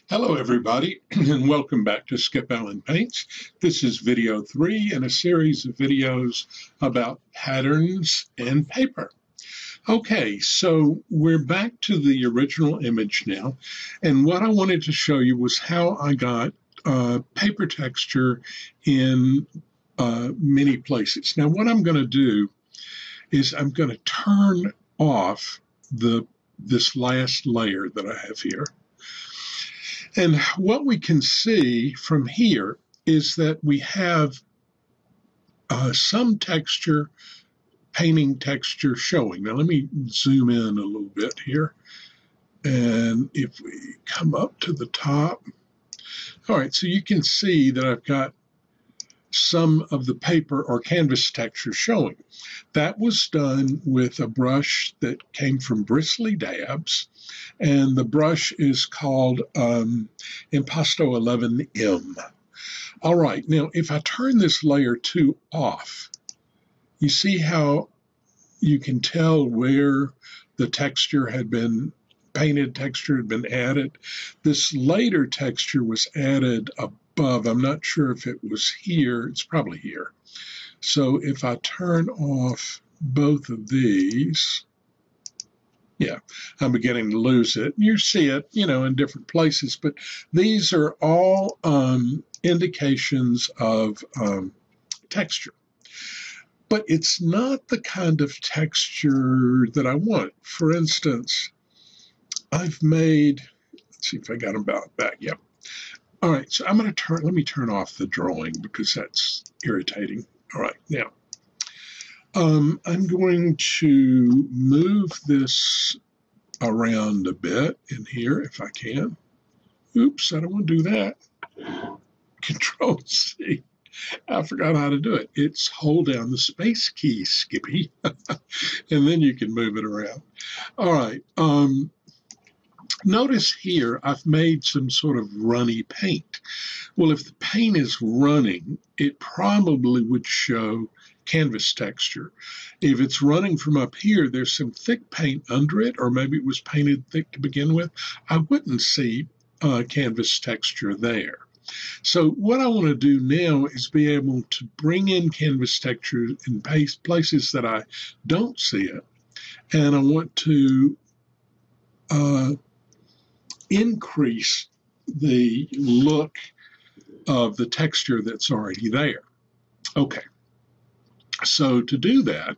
Hello everybody and welcome back to Skip Allen Paints. This is video 3 in a series of videos about patterns and paper. Okay, so we're back to the original image now, and what I wanted to show you was how I got paper texture in many places. Now what I'm going to do is I'm going to turn off this last layer that I have here. And what we can see from here is that we have some texture, painting texture showing. Now let me zoom in a little bit here. And if we come up to the top, all right, so you can see that I've got some of the paper or canvas texture showing. That was done with a brush that came from Bristly Dabs, and the brush is called Impasto 11M. All right, now if I turn this layer 2 off, you see how you can tell where the texture had been, painted texture had been added. This later texture was added above. I'm not sure if it was here. It's probably here. So if I turn off both of these, yeah, I'm beginning to lose it. You see it, in different places, but these are all indications of texture. But it's not the kind of texture that I want. For instance, I've made, let's see if I got them back. Yep. All right, so let me turn off the drawing because that's irritating. All right, now, I'm going to move this around a bit in here if I can. Oops, I don't want to do that. Control C. I forgot how to do it. It's hold down the space key, Skippy, and then you can move it around. All right. Notice here I've made some sort of runny paint. Well, if the paint is running, it probably would show canvas texture. If it's running from up here, there's some thick paint under it, or maybe it was painted thick to begin with. I wouldn't see canvas texture there. So what I want to do now is be able to bring in canvas texture in places that I don't see it, and I want to increase the look of the texture that's already there. Okay, so to do that,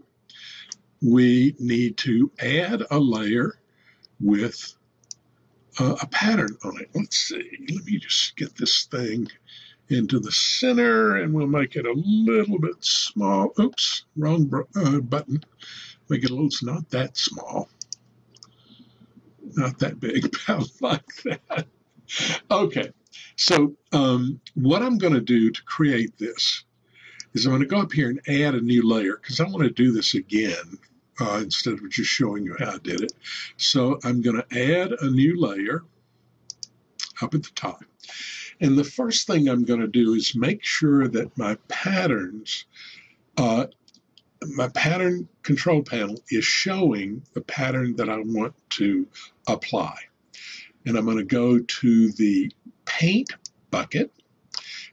we need to add a layer with a pattern on it. Let's see, let me just get this thing into the center and we'll make it a little bit small. Oops, wrong button. Make it a little, it's not that small. Not that big, about like that. Okay, so what I'm going to do to create this is I'm going to go up here and add a new layer because I want to do this again instead of just showing you how I did it. So I'm going to add a new layer up at the top. And the first thing I'm going to do is make sure that my patterns, my pattern control panel is showing the pattern that I want to apply. And I'm going to go to the paint bucket,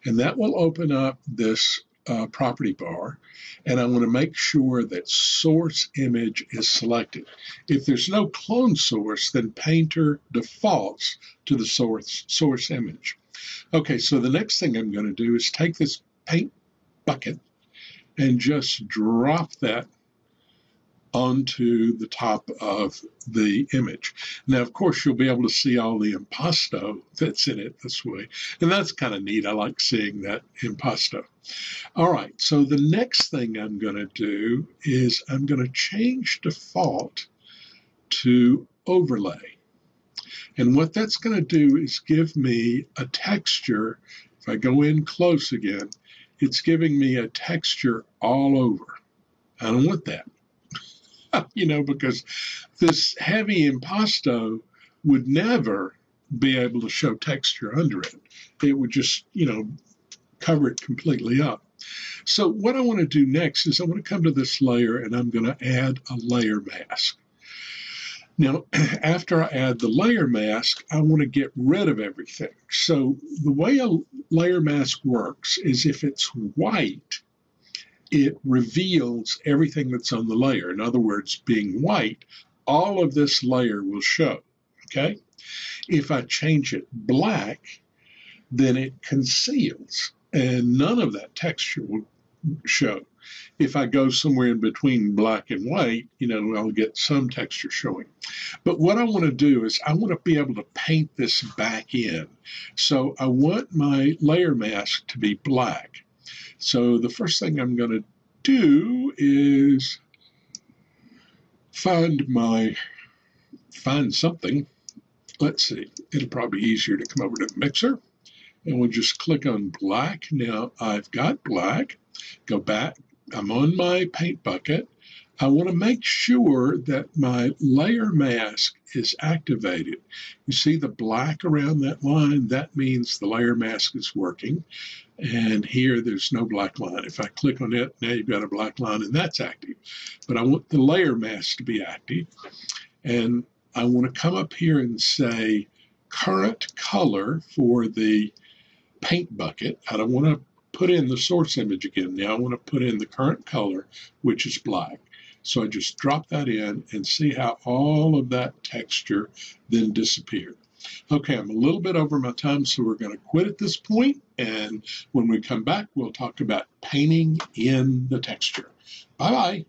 and that will open up this property bar, and I want to make sure that source image is selected. If there's no clone source, then Painter defaults to the source image. Okay, so the next thing I'm going to do is take this paint bucket and just drop that onto the top of the image. Now, of course, you'll be able to see all the impasto that's in it this way. And that's kind of neat. I like seeing that impasto. All right, so the next thing I'm going to do is I'm going to change default to overlay. And what that's going to do is give me a texture. If I go in close again, it's giving me a texture all over. I don't want that. Because this heavy impasto would never be able to show texture under it. It would just, cover it completely up. So what I want to do next is I want to come to this layer and I'm going to add a layer mask. Now, after I add the layer mask, I want to get rid of everything. So the way a layer mask works is if it's white, it reveals everything that's on the layer. In other words, being white, all of this layer will show, okay? If I change it black, then it conceals, and none of that texture will show. If I go somewhere in between black and white, I'll get some texture showing. But what I want to do is I want to be able to paint this back in. So I want my layer mask to be black. So the first thing I'm going to do is find something. Let's see, it'll probably be easier to come over to the mixer. And we'll just click on black. Now I've got black. Go back. I'm on my paint bucket. I want to make sure that my layer mask is activated. You see the black around that line? That means the layer mask is working. And here there's no black line. If I click on it, now you've got a black line and that's active. But I want the layer mask to be active. And I want to come up here and say current color for the paint bucket. I don't want to put in the source image again. Now I want to put in the current color, which is black. So I just drop that in and see how all of that texture then disappeared. Okay, I'm a little bit over my time, so we're going to quit at this point. And when we come back, we'll talk about painting in the texture. Bye-bye.